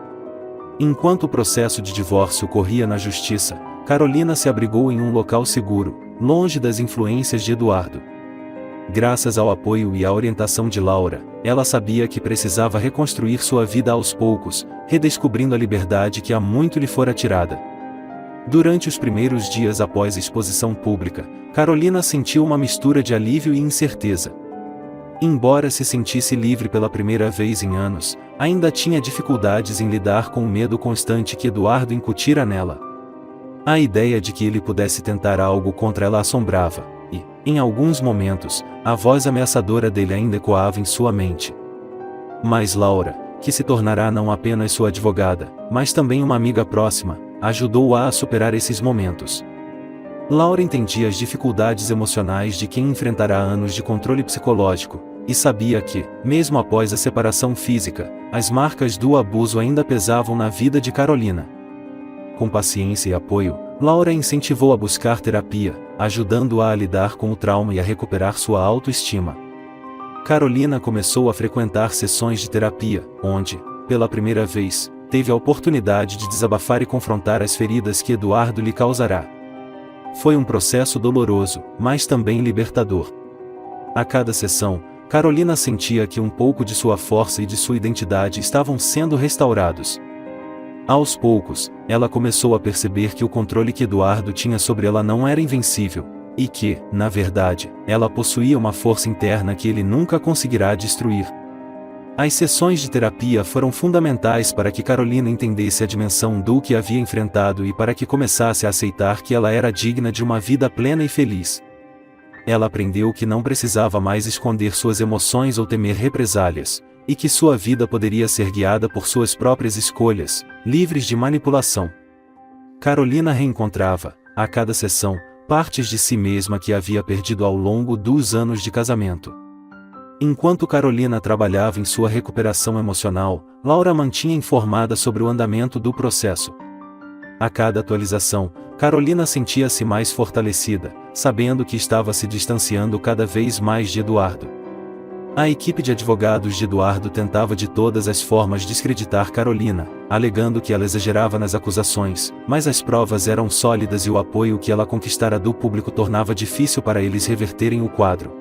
Enquanto o processo de divórcio corria na justiça, Carolina se abrigou em um local seguro, longe das influências de Eduardo. Graças ao apoio e à orientação de Laura, ela sabia que precisava reconstruir sua vida aos poucos, redescobrindo a liberdade que há muito lhe fora tirada. Durante os primeiros dias após a exposição pública, Carolina sentiu uma mistura de alívio e incerteza. Embora se sentisse livre pela primeira vez em anos, ainda tinha dificuldades em lidar com o medo constante que Eduardo incutira nela. A ideia de que ele pudesse tentar algo contra ela assombrava, e, em alguns momentos, a voz ameaçadora dele ainda ecoava em sua mente. Mas Laura, que se tornará não apenas sua advogada, mas também uma amiga próxima, ajudou-a a superar esses momentos. Laura entendia as dificuldades emocionais de quem enfrentará anos de controle psicológico, e sabia que, mesmo após a separação física, as marcas do abuso ainda pesavam na vida de Carolina. Com paciência e apoio, Laura incentivou a buscar terapia, ajudando-a a lidar com o trauma e a recuperar sua autoestima. Carolina começou a frequentar sessões de terapia, onde, pela primeira vez, teve a oportunidade de desabafar e confrontar as feridas que Eduardo lhe causará. Foi um processo doloroso, mas também libertador. A cada sessão, Carolina sentia que um pouco de sua força e de sua identidade estavam sendo restaurados. Aos poucos, ela começou a perceber que o controle que Eduardo tinha sobre ela não era invencível, e que, na verdade, ela possuía uma força interna que ele nunca conseguirá destruir. As sessões de terapia foram fundamentais para que Carolina entendesse a dimensão do que havia enfrentado e para que começasse a aceitar que ela era digna de uma vida plena e feliz. Ela aprendeu que não precisava mais esconder suas emoções ou temer represálias, e que sua vida poderia ser guiada por suas próprias escolhas, livres de manipulação. Carolina reencontrava, a cada sessão, partes de si mesma que havia perdido ao longo dos anos de casamento. Enquanto Carolina trabalhava em sua recuperação emocional, Laura mantinha informada sobre o andamento do processo. A cada atualização, Carolina sentia-se mais fortalecida, sabendo que estava se distanciando cada vez mais de Eduardo. A equipe de advogados de Eduardo tentava de todas as formas descreditar Carolina, alegando que ela exagerava nas acusações, mas as provas eram sólidas e o apoio que ela conquistara do público tornava difícil para eles reverterem o quadro.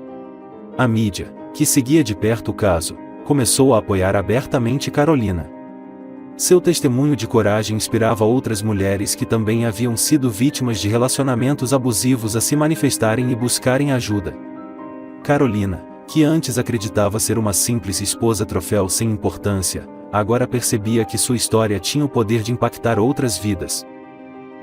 A mídia, que seguia de perto o caso, começou a apoiar abertamente Carolina. Seu testemunho de coragem inspirava outras mulheres que também haviam sido vítimas de relacionamentos abusivos a se manifestarem e buscarem ajuda. Carolina, que antes acreditava ser uma simples esposa troféu sem importância, agora percebia que sua história tinha o poder de impactar outras vidas.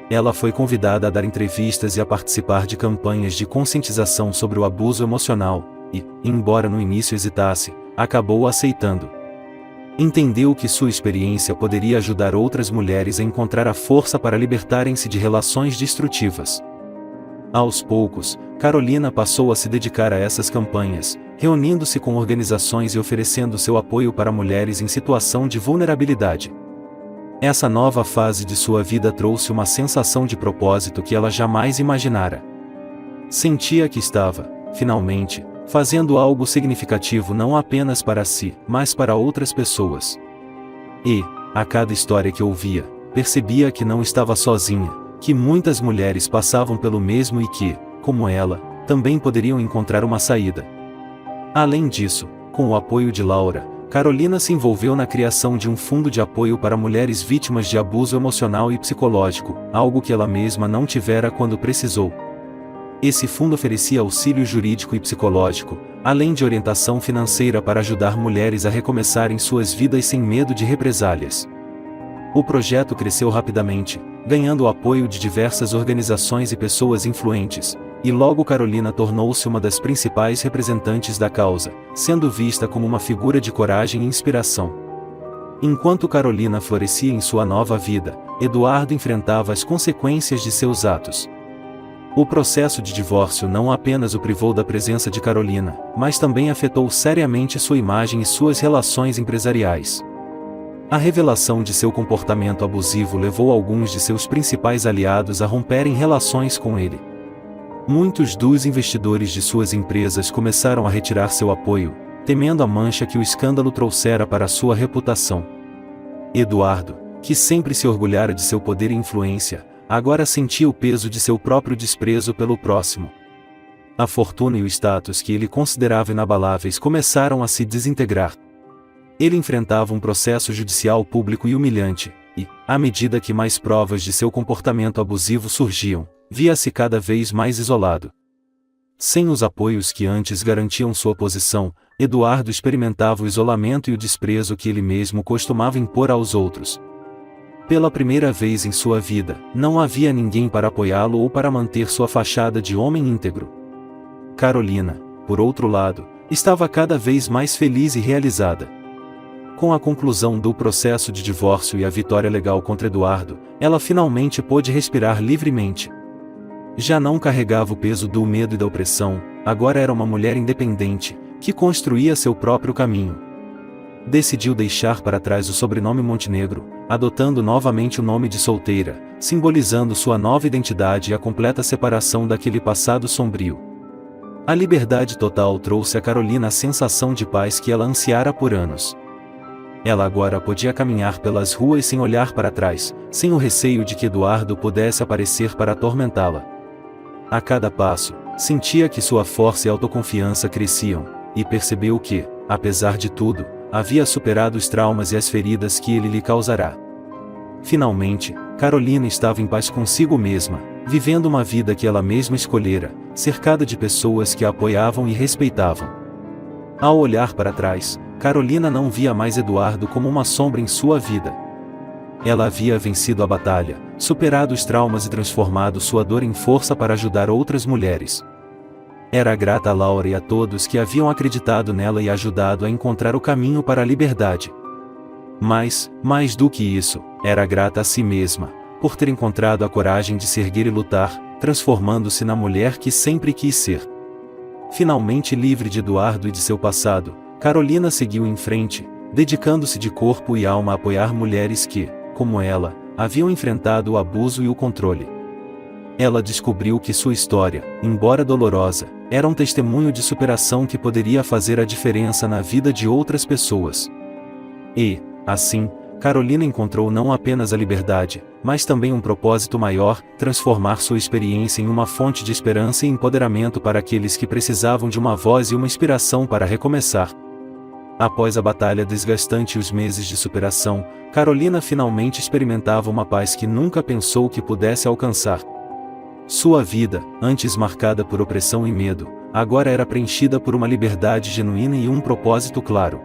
Ela foi convidada a dar entrevistas e a participar de campanhas de conscientização sobre o abuso emocional, e, embora no início hesitasse, acabou aceitando. Entendeu que sua experiência poderia ajudar outras mulheres a encontrar a força para libertarem-se de relações destrutivas. Aos poucos, Carolina passou a se dedicar a essas campanhas, reunindo-se com organizações e oferecendo seu apoio para mulheres em situação de vulnerabilidade. Essa nova fase de sua vida trouxe uma sensação de propósito que ela jamais imaginara. Sentia que estava, finalmente, fazendo algo significativo não apenas para si, mas para outras pessoas. E, a cada história que ouvia, percebia que não estava sozinha, que muitas mulheres passavam pelo mesmo e que, como ela, também poderiam encontrar uma saída. Além disso, com o apoio de Laura, Carolina se envolveu na criação de um fundo de apoio para mulheres vítimas de abuso emocional e psicológico, algo que ela mesma não tivera quando precisou. Esse fundo oferecia auxílio jurídico e psicológico, além de orientação financeira para ajudar mulheres a recomeçarem suas vidas sem medo de represálias. O projeto cresceu rapidamente, ganhando o apoio de diversas organizações e pessoas influentes, e logo Carolina tornou-se uma das principais representantes da causa, sendo vista como uma figura de coragem e inspiração. Enquanto Carolina florescia em sua nova vida, Eduardo enfrentava as consequências de seus atos. O processo de divórcio não apenas o privou da presença de Carolina, mas também afetou seriamente sua imagem e suas relações empresariais. A revelação de seu comportamento abusivo levou alguns de seus principais aliados a romperem relações com ele. Muitos dos investidores de suas empresas começaram a retirar seu apoio, temendo a mancha que o escândalo trouxera para sua reputação. Eduardo, que sempre se orgulhara de seu poder e influência, agora sentia o peso de seu próprio desprezo pelo próximo. A fortuna e o status que ele considerava inabaláveis começaram a se desintegrar. Ele enfrentava um processo judicial público e humilhante, e, à medida que mais provas de seu comportamento abusivo surgiam, via-se cada vez mais isolado. Sem os apoios que antes garantiam sua posição, Eduardo experimentava o isolamento e o desprezo que ele mesmo costumava impor aos outros. Pela primeira vez em sua vida, não havia ninguém para apoiá-lo ou para manter sua fachada de homem íntegro. Carolina, por outro lado, estava cada vez mais feliz e realizada. Com a conclusão do processo de divórcio e a vitória legal contra Eduardo, ela finalmente pôde respirar livremente. Já não carregava o peso do medo e da opressão, agora era uma mulher independente, que construía seu próprio caminho. Decidiu deixar para trás o sobrenome Montenegro, adotando novamente o nome de solteira, simbolizando sua nova identidade e a completa separação daquele passado sombrio. A liberdade total trouxe a Carolina a sensação de paz que ela ansiara por anos. Ela agora podia caminhar pelas ruas sem olhar para trás, sem o receio de que Eduardo pudesse aparecer para atormentá-la. A cada passo, sentia que sua força e autoconfiança cresciam, e percebeu que, apesar de tudo, havia superado os traumas e as feridas que ele lhe causará. Finalmente, Carolina estava em paz consigo mesma, vivendo uma vida que ela mesma escolhera, cercada de pessoas que a apoiavam e respeitavam. Ao olhar para trás, Carolina não via mais Eduardo como uma sombra em sua vida. Ela havia vencido a batalha, superado os traumas e transformado sua dor em força para ajudar outras mulheres. Era grata a Laura e a todos que haviam acreditado nela e ajudado a encontrar o caminho para a liberdade. Mas, mais do que isso, era grata a si mesma, por ter encontrado a coragem de se erguer e lutar, transformando-se na mulher que sempre quis ser. Finalmente livre de Eduardo e de seu passado, Carolina seguiu em frente, dedicando-se de corpo e alma a apoiar mulheres que, como ela, haviam enfrentado o abuso e o controle. Ela descobriu que sua história, embora dolorosa, era um testemunho de superação que poderia fazer a diferença na vida de outras pessoas. E, assim, Carolina encontrou não apenas a liberdade, mas também um propósito maior, transformar sua experiência em uma fonte de esperança e empoderamento para aqueles que precisavam de uma voz e uma inspiração para recomeçar. Após a batalha desgastante e os meses de superação, Carolina finalmente experimentava uma paz que nunca pensou que pudesse alcançar. Sua vida, antes marcada por opressão e medo, agora era preenchida por uma liberdade genuína e um propósito claro.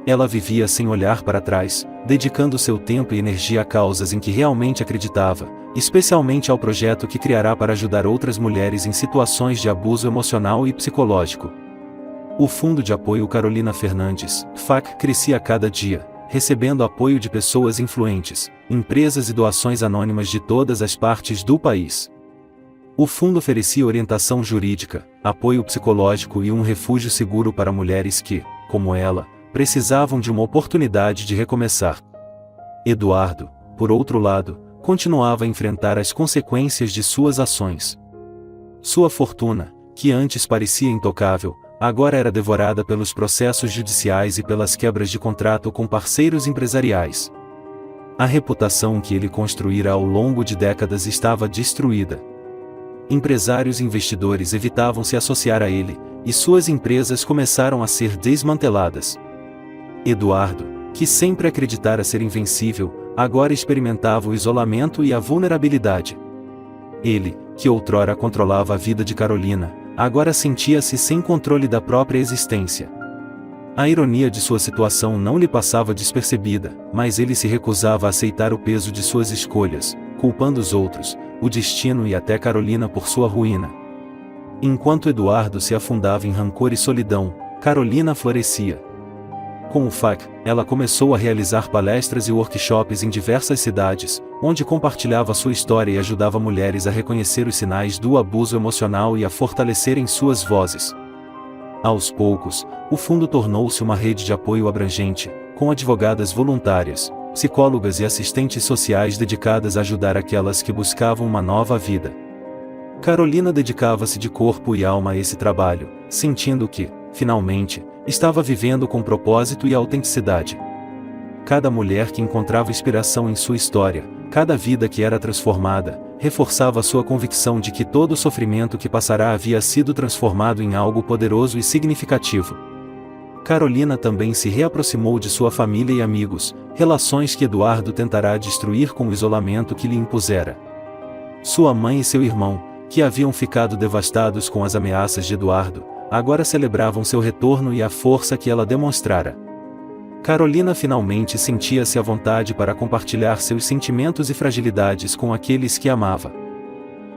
Ela vivia sem olhar para trás, dedicando seu tempo e energia a causas em que realmente acreditava, especialmente ao projeto que criará para ajudar outras mulheres em situações de abuso emocional e psicológico. O Fundo de Apoio Carolina Fernandes, FAC, crescia a cada dia, recebendo apoio de pessoas influentes, empresas e doações anônimas de todas as partes do país. O fundo oferecia orientação jurídica, apoio psicológico e um refúgio seguro para mulheres que, como ela, precisavam de uma oportunidade de recomeçar. Eduardo, por outro lado, continuava a enfrentar as consequências de suas ações. Sua fortuna, que antes parecia intocável, agora era devorada pelos processos judiciais e pelas quebras de contrato com parceiros empresariais. A reputação que ele construíra ao longo de décadas estava destruída. Empresários e investidores evitavam se associar a ele, e suas empresas começaram a ser desmanteladas. Eduardo, que sempre acreditara ser invencível, agora experimentava o isolamento e a vulnerabilidade. Ele, que outrora controlava a vida de Carolina, agora sentia-se sem controle da própria existência. A ironia de sua situação não lhe passava despercebida, mas ele se recusava a aceitar o peso de suas escolhas, culpando os outros, o destino e até Carolina por sua ruína. Enquanto Eduardo se afundava em rancor e solidão, Carolina florescia. Com o FAC, ela começou a realizar palestras e workshops em diversas cidades, onde compartilhava sua história e ajudava mulheres a reconhecer os sinais do abuso emocional e a fortalecerem suas vozes. Aos poucos, o fundo tornou-se uma rede de apoio abrangente, com advogadas voluntárias, psicólogas e assistentes sociais dedicadas a ajudar aquelas que buscavam uma nova vida. Carolina dedicava-se de corpo e alma a esse trabalho, sentindo que, finalmente, estava vivendo com propósito e autenticidade. Cada mulher que encontrava inspiração em sua história, cada vida que era transformada, reforçava sua convicção de que todo o sofrimento que passará havia sido transformado em algo poderoso e significativo. Carolina também se reaproximou de sua família e amigos, relações que Eduardo tentará destruir com o isolamento que lhe impusera. Sua mãe e seu irmão, que haviam ficado devastados com as ameaças de Eduardo, agora celebravam seu retorno e a força que ela demonstrara. Carolina finalmente sentia-se à vontade para compartilhar seus sentimentos e fragilidades com aqueles que amava.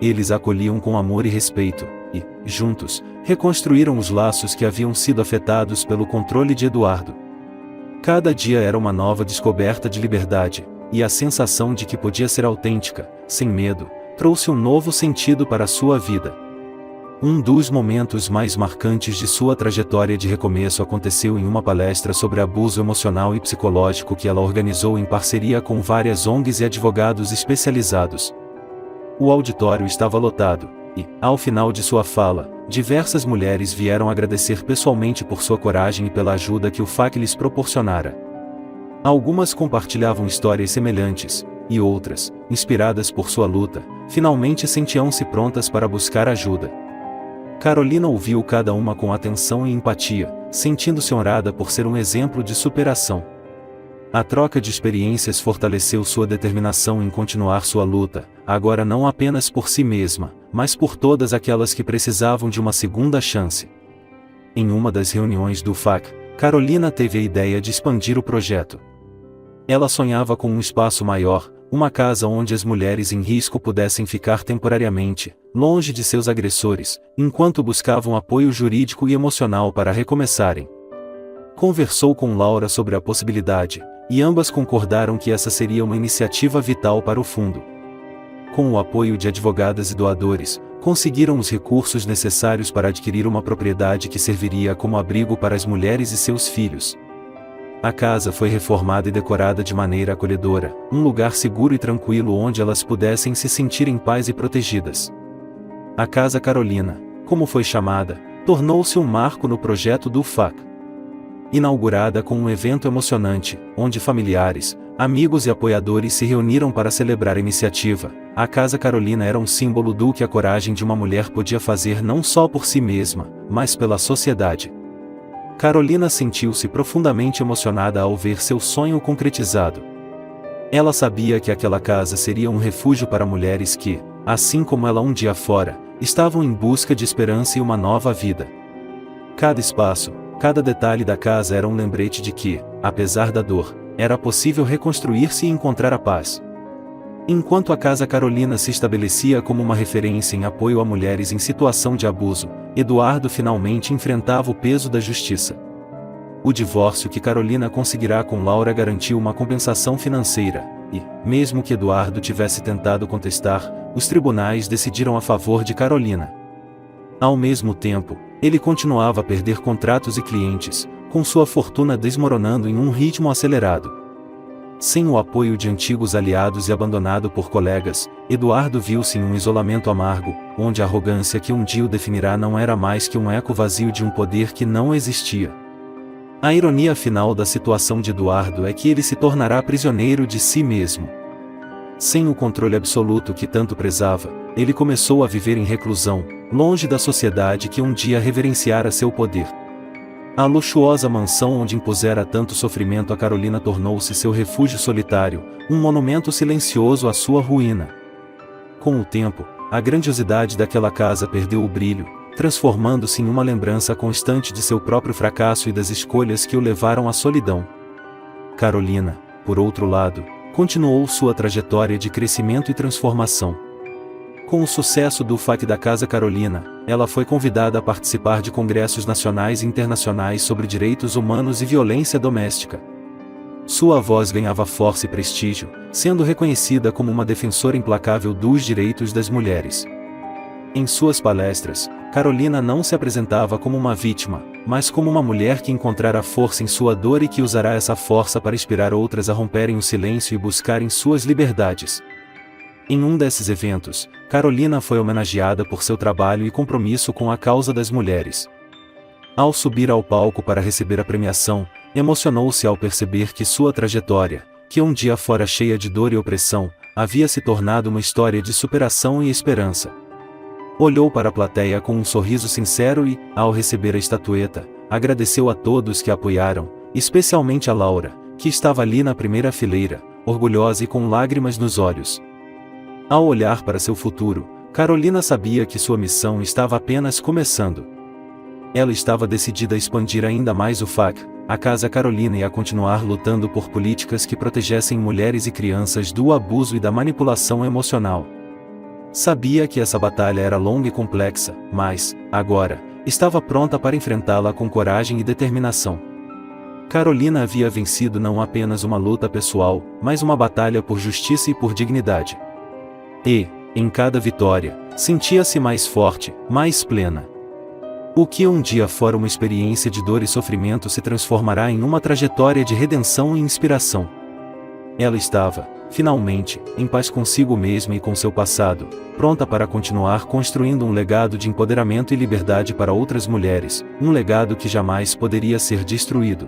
Eles a acolhiam com amor e respeito, e, juntos, reconstruíram os laços que haviam sido afetados pelo controle de Eduardo. Cada dia era uma nova descoberta de liberdade, e a sensação de que podia ser autêntica, sem medo, trouxe um novo sentido para a sua vida. Um dos momentos mais marcantes de sua trajetória de recomeço aconteceu em uma palestra sobre abuso emocional e psicológico que ela organizou em parceria com várias ONGs e advogados especializados. O auditório estava lotado, e, ao final de sua fala, diversas mulheres vieram agradecer pessoalmente por sua coragem e pela ajuda que o FAC lhes proporcionara. Algumas compartilhavam histórias semelhantes, e outras, inspiradas por sua luta, finalmente sentiam-se prontas para buscar ajuda. Carolina ouviu cada uma com atenção e empatia, sentindo-se honrada por ser um exemplo de superação. A troca de experiências fortaleceu sua determinação em continuar sua luta, agora não apenas por si mesma, mas por todas aquelas que precisavam de uma segunda chance. Em uma das reuniões do FAC, Carolina teve a ideia de expandir o projeto. Ela sonhava com um espaço maior, uma casa onde as mulheres em risco pudessem ficar temporariamente, longe de seus agressores, enquanto buscavam apoio jurídico e emocional para recomeçarem. Conversou com Laura sobre a possibilidade, e ambas concordaram que essa seria uma iniciativa vital para o fundo. Com o apoio de advogadas e doadores, conseguiram os recursos necessários para adquirir uma propriedade que serviria como abrigo para as mulheres e seus filhos. A casa foi reformada e decorada de maneira acolhedora, um lugar seguro e tranquilo onde elas pudessem se sentir em paz e protegidas. A Casa Carolina, como foi chamada, tornou-se um marco no projeto do FAC. Inaugurada com um evento emocionante, onde familiares, amigos e apoiadores se reuniram para celebrar a iniciativa, a Casa Carolina era um símbolo do que a coragem de uma mulher podia fazer não só por si mesma, mas pela sociedade. Carolina sentiu-se profundamente emocionada ao ver seu sonho concretizado. Ela sabia que aquela casa seria um refúgio para mulheres que, assim como ela um dia fora, estavam em busca de esperança e uma nova vida. Cada espaço, cada detalhe da casa era um lembrete de que, apesar da dor, era possível reconstruir-se e encontrar a paz. Enquanto a Casa Carolina se estabelecia como uma referência em apoio a mulheres em situação de abuso, Eduardo finalmente enfrentava o peso da justiça. O divórcio que Carolina conseguirá com Laura garantiu uma compensação financeira, e, mesmo que Eduardo tivesse tentado contestar, os tribunais decidiram a favor de Carolina. Ao mesmo tempo, ele continuava a perder contratos e clientes, com sua fortuna desmoronando em um ritmo acelerado. Sem o apoio de antigos aliados e abandonado por colegas, Eduardo viu-se em um isolamento amargo, onde a arrogância que um dia o definirá não era mais que um eco vazio de um poder que não existia. A ironia final da situação de Eduardo é que ele se tornará prisioneiro de si mesmo. Sem o controle absoluto que tanto prezava, ele começou a viver em reclusão, longe da sociedade que um dia reverenciara seu poder. A luxuosa mansão onde impusera tanto sofrimento a Carolina tornou-se seu refúgio solitário, um monumento silencioso à sua ruína. Com o tempo, a grandiosidade daquela casa perdeu o brilho, transformando-se em uma lembrança constante de seu próprio fracasso e das escolhas que o levaram à solidão. Carolina, por outro lado, continuou sua trajetória de crescimento e transformação. Com o sucesso do FAQ da Casa Carolina, ela foi convidada a participar de congressos nacionais e internacionais sobre direitos humanos e violência doméstica. Sua voz ganhava força e prestígio, sendo reconhecida como uma defensora implacável dos direitos das mulheres. Em suas palestras, Carolina não se apresentava como uma vítima, mas como uma mulher que encontrara força em sua dor e que usará essa força para inspirar outras a romperem o silêncio e buscarem suas liberdades. Em um desses eventos, Carolina foi homenageada por seu trabalho e compromisso com a causa das mulheres. Ao subir ao palco para receber a premiação, emocionou-se ao perceber que sua trajetória, que um dia fora cheia de dor e opressão, havia se tornado uma história de superação e esperança. Olhou para a plateia com um sorriso sincero e, ao receber a estatueta, agradeceu a todos que a apoiaram, especialmente a Laura, que estava ali na primeira fileira, orgulhosa e com lágrimas nos olhos. Ao olhar para seu futuro, Carolina sabia que sua missão estava apenas começando. Ela estava decidida a expandir ainda mais o FAQ, a Casa Carolina, e a continuar lutando por políticas que protegessem mulheres e crianças do abuso e da manipulação emocional. Sabia que essa batalha era longa e complexa, mas, agora, estava pronta para enfrentá-la com coragem e determinação. Carolina havia vencido não apenas uma luta pessoal, mas uma batalha por justiça e por dignidade. E, em cada vitória, sentia-se mais forte, mais plena. O que um dia fora uma experiência de dor e sofrimento se transformará em uma trajetória de redenção e inspiração. Ela estava, finalmente, em paz consigo mesma e com seu passado, pronta para continuar construindo um legado de empoderamento e liberdade para outras mulheres, um legado que jamais poderia ser destruído.